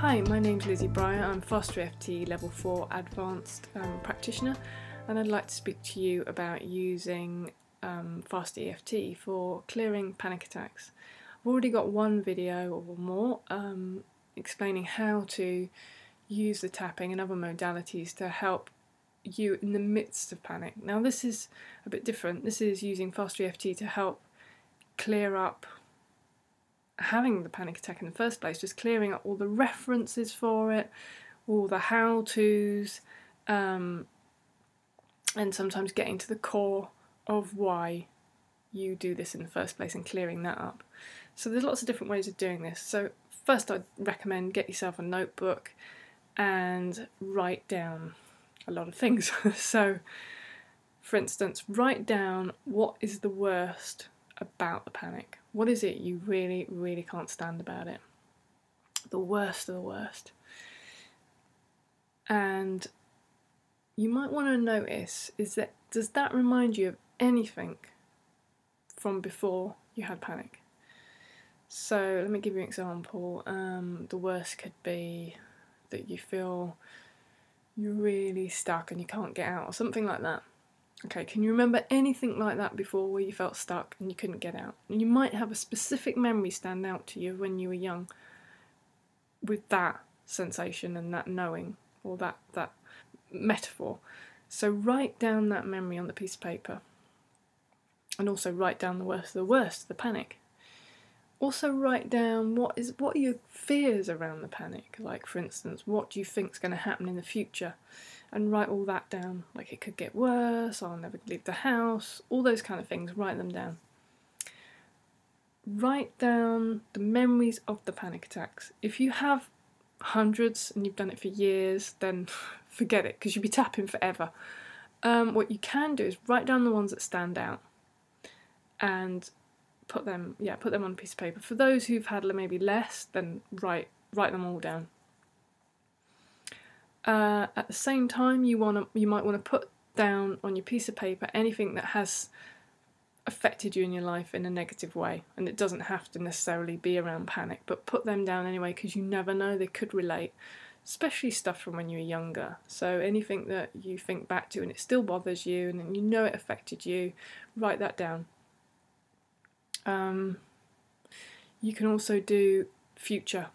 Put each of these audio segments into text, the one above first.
Hi, my name's Lizzie Breyer. I'm Fast EFT Level 4 Advanced Practitioner, and I'd like to speak to you about using Fast EFT for clearing panic attacks. I've already got one video or more explaining how to use the tapping and other modalities to help you in the midst of panic. Now this is a bit different. This is using Fast EFT to help clear up having the panic attack in the first place, just clearing up all the references for it, all the how-tos, and sometimes getting to the core of why you do this in the first place and clearing that up. So there's lots of different ways of doing this. So first I'd recommend get yourself a notebook and write down a lot of things. So for instance, write down what is the worst about the panic. What is it you really, really can't stand about it? The worst of the worst. And you might want to notice, does that remind you of anything from before you had panic? So let me give you an example. The worst could be that you feel you're really stuck and you can't get out, or something like that. Okay, can you remember anything like that before where you felt stuck and you couldn't get out? And you might have a specific memory stand out to you when you were young with that sensation and that knowing, or that metaphor. So write down that memory on the piece of paper, and also write down the worst, the panic. Also write down what are your fears around the panic. Like for instance, what do you think is going to happen in the future? And write all that down, like it could get worse, I'll never leave the house, all those kind of things, write them down. Write down the memories of the panic attacks. If you have hundreds and you've done it for years, then forget it, because you'll be tapping forever. What you can do is write down the ones that stand out and put them on a piece of paper. For those who've had maybe less, then write them all down. At the same time, you might want to put down on your piece of paper anything that has affected you in your life in a negative way, and it doesn't have to necessarily be around panic, but put them down anyway, because you never know, they could relate, especially stuff from when you were younger. So anything that you think back to and it still bothers you and you know it affected you, write that down. You can also do future.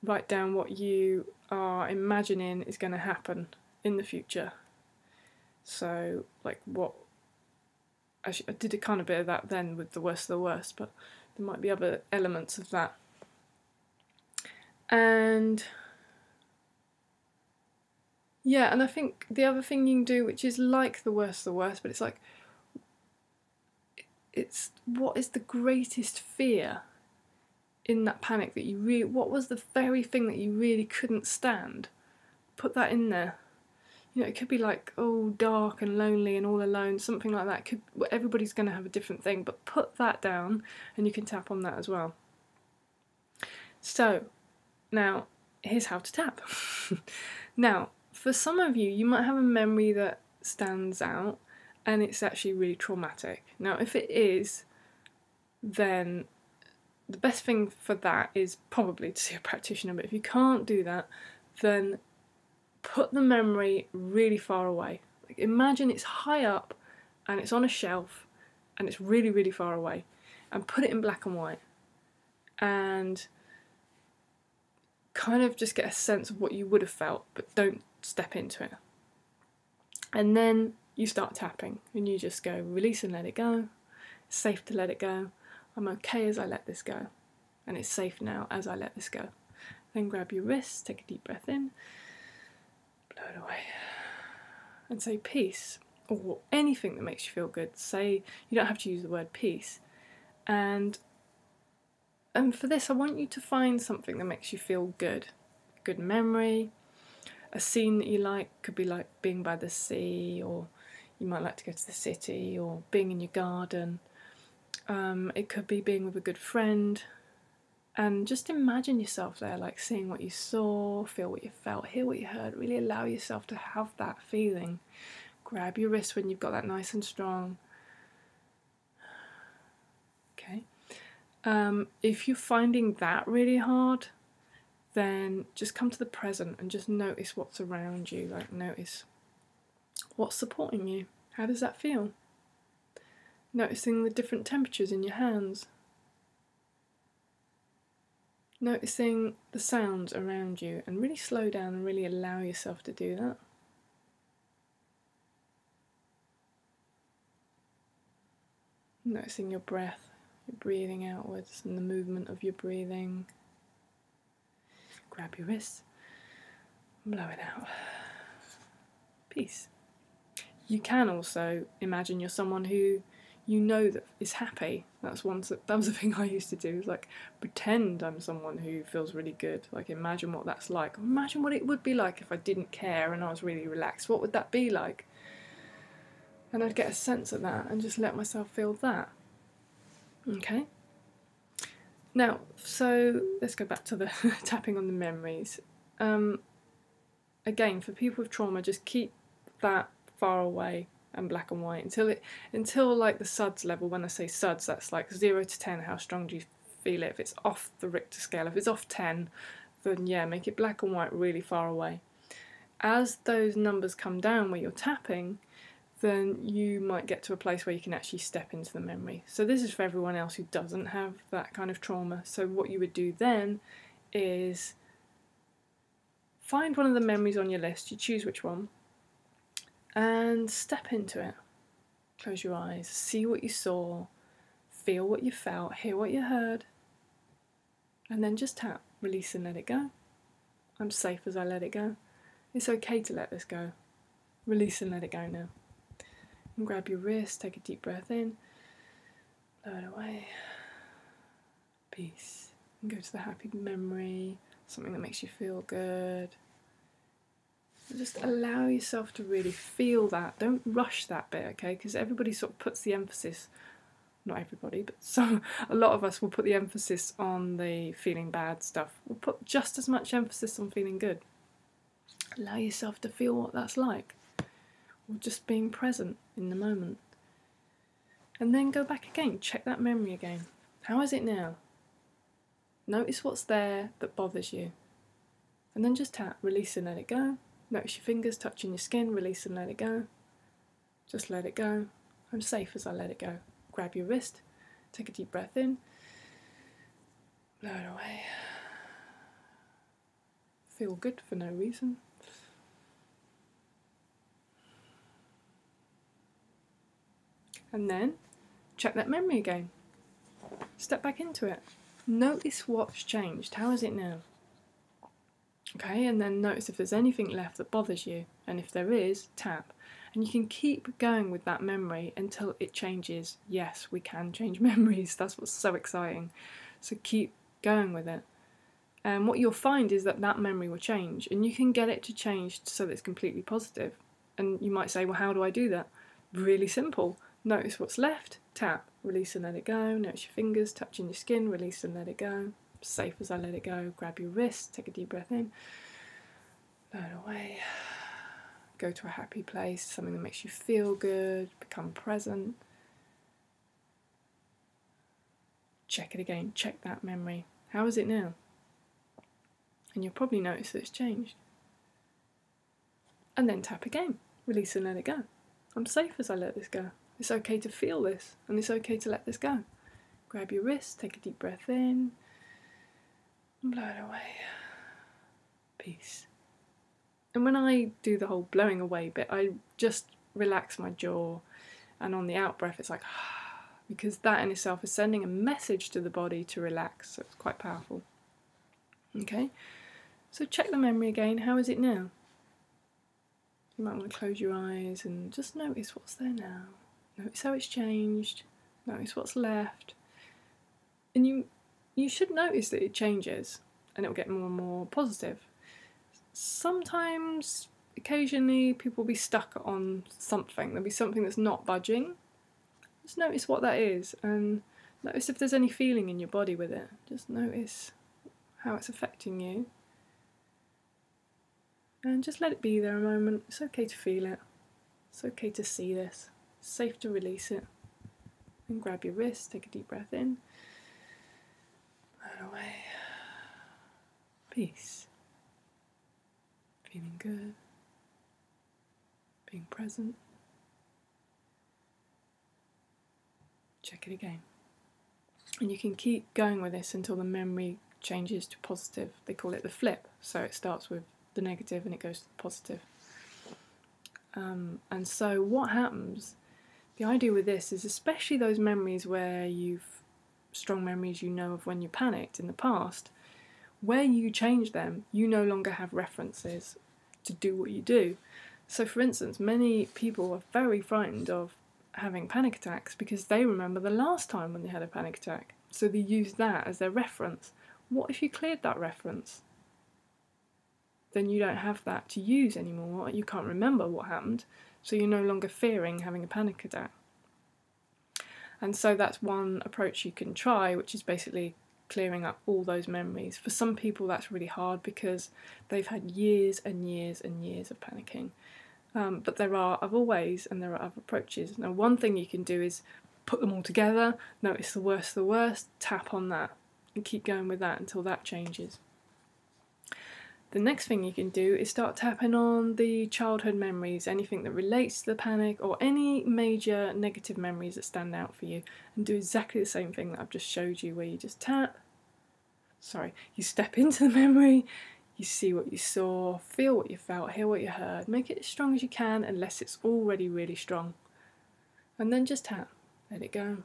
Write down what you are imagining is going to happen in the future. So, like I did a kind of bit of that then with the worst of the worst, but there might be other elements of that. And yeah, and I think the other thing you can do, which is like the worst of the worst, but it's what is the greatest fear in that panic that you really, what was the very thing that you really couldn't stand? Put that in there. You know, it could be like, oh, dark and lonely and all alone, something like that. Everybody's going to have a different thing, but put that down and you can tap on that as well. So, now, here's how to tap. Now, for some of you, you might have a memory that stands out and it's actually really traumatic. Now, if it is, then the best thing for that is probably to see a practitioner, but if you can't do that, then put the memory really far away. Like imagine it's high up and it's on a shelf and it's really, really far away, and put it in black and white and kind of just get a sense of what you would have felt, but don't step into it. And then you start tapping and you just go, release and let it go. It's safe to let it go. I'm okay as I let this go, and it's safe now as I let this go. Then grab your wrists, take a deep breath in, blow it away, and say peace, or anything that makes you feel good. Say, you don't have to use the word peace. And for this, I want you to find something that makes you feel good. Good memory, a scene that you like, could be like being by the sea, or you might like to go to the city, or being in your garden. It could be being with a good friend, and just imagine yourself there, like seeing what you saw, feel what you felt, hear what you heard, really allow yourself to have that feeling. Grab your wrist when you've got that nice and strong. Okay. If you're finding that really hard, then just come to the present and just notice what's around you. Like, notice what's supporting you. How does that feel? Noticing the different temperatures in your hands. Noticing the sounds around you, and really slow down and really allow yourself to do that. Noticing your breath, your breathing outwards and the movement of your breathing. Grab your wrists, blow it out. Peace. You can also imagine you're someone who you know that is happy. That was a thing I used to do, is like pretend I'm someone who feels really good. Like, imagine what that's like. Imagine what it would be like if I didn't care and I was really relaxed. What would that be like? And I'd get a sense of that and just let myself feel that. Okay? Now, so let's go back to the tapping on the memories. Again, for people with trauma, just keep that far away and black and white until like the SUDS level. When I say SUDS, that's like 0 to 10, how strong do you feel it? If it's off the Richter scale, if it's off 10, then yeah, make it black and white really far away. As those numbers come down where you're tapping, then you might get to a place where you can actually step into the memory. So this is for everyone else who doesn't have that kind of trauma. So what you would do then is find one of the memories on your list, you choose which one, and step into it. Close your eyes, see what you saw, feel what you felt, hear what you heard, and then just tap, release and let it go. I'm safe as I let it go. It's okay to let this go. Release and let it go now. And grab your wrist, take a deep breath in, blow it away. Peace. And go to the happy memory, something that makes you feel good. Just allow yourself to really feel that. Don't rush that bit, okay? Because everybody sort of puts the emphasis, not everybody, but a lot of us will put the emphasis on the feeling bad stuff. We'll put just as much emphasis on feeling good. Allow yourself to feel what that's like, or just being present in the moment. And then go back again, check that memory again. How is it now? Notice what's there that bothers you. And then just tap, release and let it go. Notice your fingers touching your skin, release and let it go. Just let it go. I'm safe as I let it go. Grab your wrist, take a deep breath in, blow it away. Feel good for no reason. And then check that memory again. Step back into it. Notice what's changed. How is it now? Okay, and then notice if there's anything left that bothers you, and if there is, tap. And you can keep going with that memory until it changes. Yes, we can change memories. That's what's so exciting. So keep going with it. And what you'll find is that that memory will change, and you can get it to change so that it's completely positive. And you might say, well, how do I do that? Really simple. Notice what's left, tap, release and let it go. Notice your fingers touching your skin, release and let it go. Safe as I let it go. Grab your wrist, take a deep breath in, blow it away. Go to a happy place, something that makes you feel good, become present. Check it again, check that memory. How is it now? And you'll probably notice that it's changed. And then tap again, release and let it go. I'm safe as I let this go. It's okay to feel this, and it's okay to let this go. Grab your wrist, take a deep breath in, and blow it away. Peace. And when I do the whole blowing away bit, I just relax my jaw, and on the out breath it's like, because that in itself is sending a message to the body to relax, so it's quite powerful. Okay, so check the memory again. How is it now? You might want to close your eyes and just notice what's there now. Notice how it's changed. Notice what's left. And you should notice that it changes and it'll get more and more positive. Sometimes, occasionally, people will be stuck on something. There'll be something that's not budging. Just notice what that is and notice if there's any feeling in your body with it. Just notice how it's affecting you. And just let it be there a moment. It's okay to feel it. It's okay to see this. It's safe to release it. And grab your wrist, take a deep breath in. Blow it away. peace, feeling good, being present. Check it again. And you can keep going with this until the memory changes to positive. They call it the flip. So it starts with the negative and it goes to the positive. And so what happens, the idea with this is, especially those memories where strong memories you know of when you panicked in the past, where you change them, you no longer have references to do what you do. So for instance, many people are very frightened of having panic attacks because they remember the last time when they had a panic attack. So they use that as their reference. What if you cleared that reference? Then you don't have that to use anymore. You can't remember what happened, so you're no longer fearing having a panic attack. And so that's one approach you can try, which is basically clearing up all those memories. For some people that's really hard because they've had years and years and years of panicking. But there are other ways and there are other approaches. Now, one thing you can do is put them all together, notice the worst, tap on that, and keep going with that until that changes. The next thing you can do is start tapping on the childhood memories, anything that relates to the panic or any major negative memories that stand out for you, and do exactly the same thing that I've just showed you, where you just you step into the memory, you see what you saw, feel what you felt, hear what you heard, make it as strong as you can unless it's already really strong. And then just tap, let it go.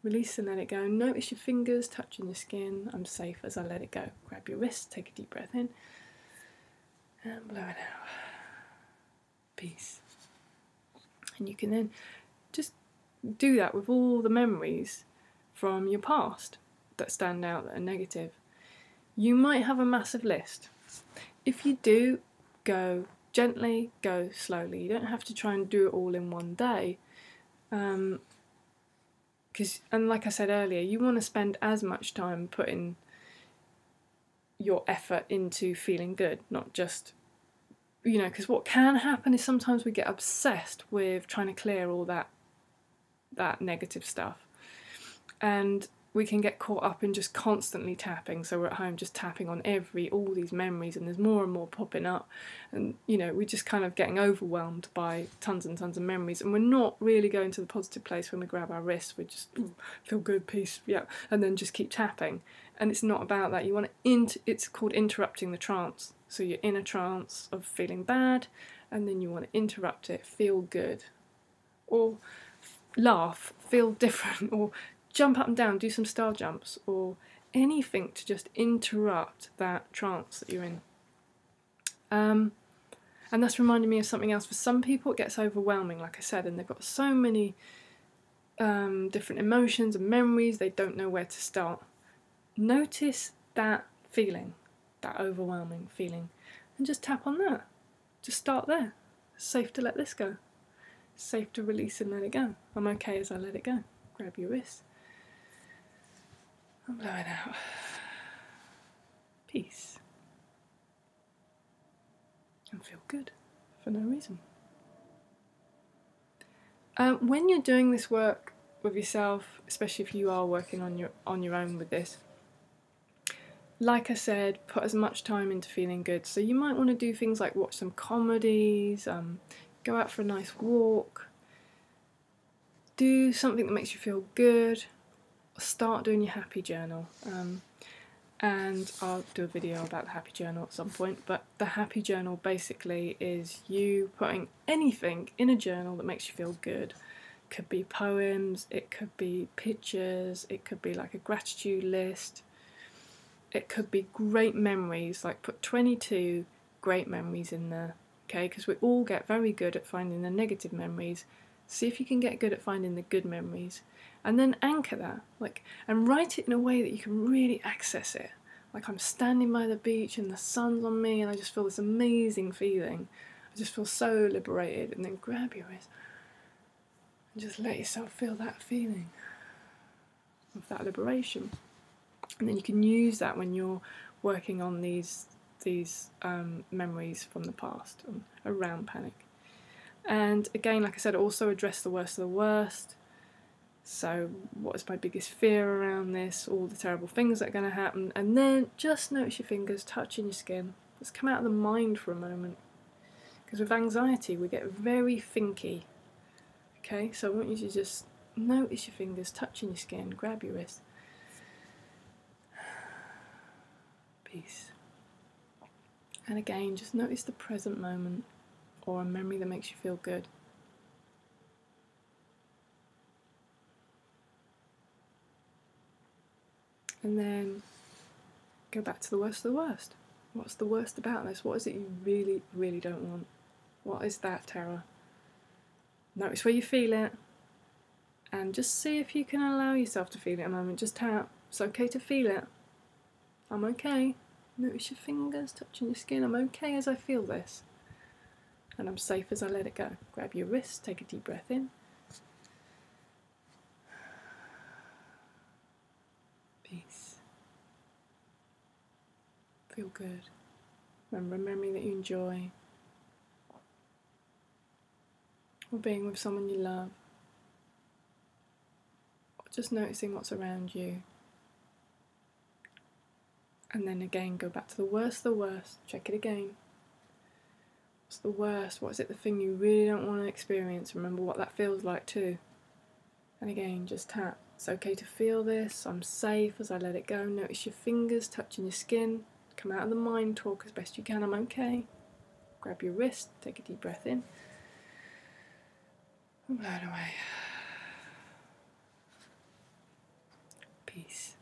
Release and let it go. Notice your fingers touching your skin. I'm safe as I let it go. Grab your wrist, take a deep breath in, and blow it out. Peace. And you can then just do that with all the memories from your past that stand out, that are negative. You might have a massive list. If you do, go gently, go slowly. You don't have to try and do it all in one day. And like I said earlier, you want to spend as much time putting your effort into feeling good, not just, because what can happen is sometimes we get obsessed with trying to clear all that negative stuff. And we can get caught up in just constantly tapping. So we're at home just tapping on all these memories, and there's more and more popping up. And, we're just kind of getting overwhelmed by tons and tons of memories. And we're not really going to the positive place when we grab our wrists. We just feel good, peace, yeah. And then just keep tapping. And it's not about that. You want to, it's called interrupting the trance. So you're in a trance of feeling bad, and then you want to interrupt it, feel good. Or laugh, feel different, or jump up and down, do some star jumps, or anything to just interrupt that trance that you're in. And that's reminding me of something else. For some people it gets overwhelming, like I said, and they've got so many different emotions and memories, they don't know where to start. Notice that feeling, that overwhelming feeling, and just tap on that. Just start there. It's safe to let this go. It's safe to release and let it go. I'm okay as I let it go. Grab your wrist. And blow it out. Peace. And feel good for no reason. When you're doing this work with yourself, especially if you are working on your own with this, like I said, put as much time into feeling good. So you might want to do things like watch some comedies, go out for a nice walk, do something that makes you feel good. Start doing your happy journal, and I'll do a video about the happy journal at some point, but the happy journal basically is you putting anything in a journal that makes you feel good. It could be poems, it could be pictures, it could be like a gratitude list, it could be great memories, like put 22 great memories in there, okay, because we all get very good at finding the negative memories. See if you can get good at finding the good memories, and then anchor that, and write it in a way that you can really access it. Like, I'm standing by the beach and the sun's on me and I just feel this amazing feeling. I just feel so liberated. And then grab your wrist and just let yourself feel that feeling of that liberation. And then you can use that when you're working on these memories from the past around panic. And again, like I said, also address the worst of the worst. So what is my biggest fear around this, all the terrible things that are going to happen, and then just notice your fingers touching your skin. Let's come out of the mind for a moment, because with anxiety we get very thinky. Okay, so I want you to just notice your fingers touching your skin, grab your wrist. Peace. And again, just notice the present moment or a memory that makes you feel good. And then go back to the worst of the worst. What's the worst about this? What is it you really, really don't want? What is that terror? Notice where you feel it, and just see if you can allow yourself to feel it a moment. Just tap. It's okay to feel it. I'm okay. Notice your fingers touching your skin. I'm okay as I feel this. And I'm safe as I let it go. Grab your wrist, take a deep breath in. Peace. Feel good. Remember a memory that you enjoy. Or being with someone you love. Or just noticing what's around you. And then again, go back to the worst of the worst. Check it again. What's the worst? What is it, the thing you really don't want to experience? Remember what that feels like too. And again, just tap. It's okay to feel this. I'm safe as I let it go. Notice your fingers touching your skin. Come out of the mind talk as best you can. I'm okay. Grab your wrist. Take a deep breath in. And blow it away. Peace.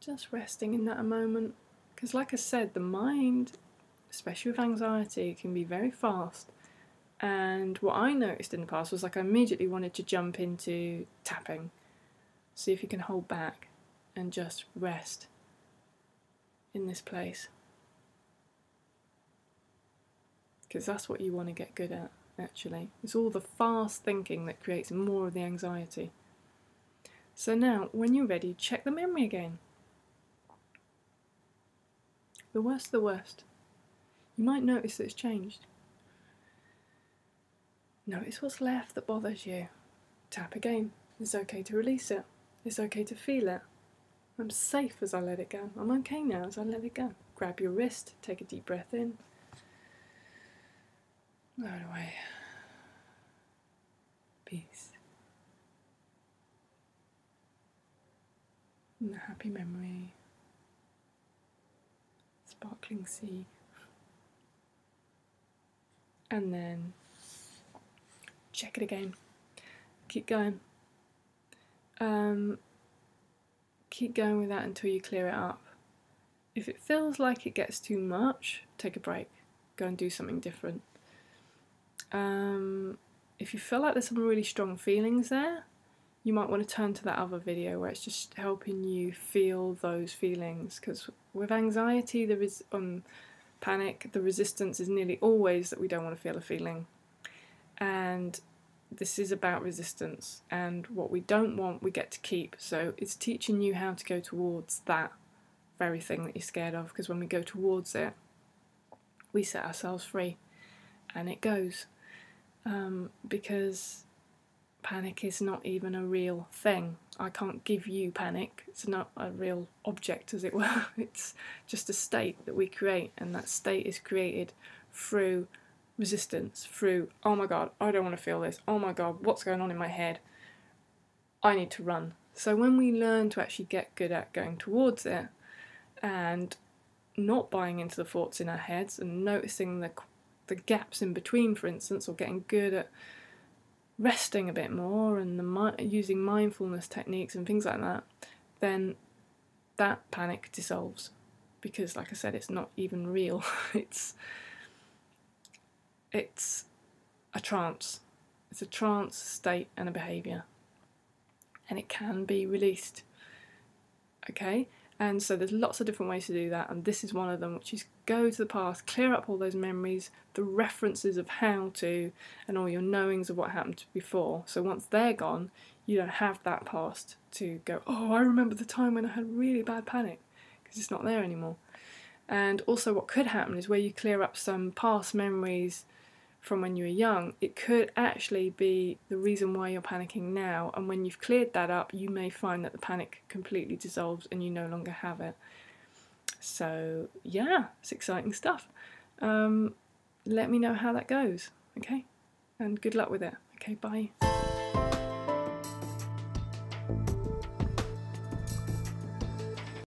Just resting in that a moment. Because like I said, the mind, especially with anxiety, can be very fast. And what I noticed in the past was like I immediately wanted to jump into tapping. See if you can hold back and just rest in this place. Because that's what you want to get good at, actually. It's all the fast thinking that creates more of the anxiety. So now, when you're ready, check the memory again. The worst of the worst. You might notice that it's changed. Notice what's left that bothers you. Tap again. It's okay to release it. It's okay to feel it. I'm safe as I let it go. I'm okay now as I let it go. Grab your wrist, take a deep breath in. Blow it away. Peace. And a happy memory. Sparkling sea. And then check it again. Keep going. Keep going with that until you clear it up. If it feels like it gets too much, take a break. Go and do something different. If you feel like there's some really strong feelings there, you might want to turn to that other video where it's just helping you feel those feelings. Because with anxiety, there is panic, the resistance is nearly always that we don't want to feel a feeling. And this is about resistance, and what we don't want we get to keep. So it's teaching you how to go towards that very thing that you're scared of, because when we go towards it, we set ourselves free, and it goes. Because panic is not even a real thing. I can't give you panic. It's not a real object, as it were. It's just a state that we create, and that state is created through resistance, through, oh my god, I don't want to feel this, oh my god, what's going on in my head, I need to run. So when we learn to actually get good at going towards it and not buying into the thoughts in our heads and noticing the gaps in between, for instance, or getting good at resting a bit more and using mindfulness techniques and things like that, then that panic dissolves. Because like I said, it's not even real. It's a trance. It's a trance state and a behaviour. And it can be released. Okay? And so there's lots of different ways to do that, and this is one of them, which is go to the past, clear up all those memories, the references of how to, and all your knowings of what happened before. So once they're gone, you don't have that past to go, oh, I remember the time when I had really bad panic, because it's not there anymore. And also what could happen is where you clear up some past memories from when you were young, it could actually be the reason why you're panicking now, and when you've cleared that up, you may find that the panic completely dissolves and you no longer have it. So yeah, it's exciting stuff. Let me know how that goes, okay? And good luck with it. Okay, bye.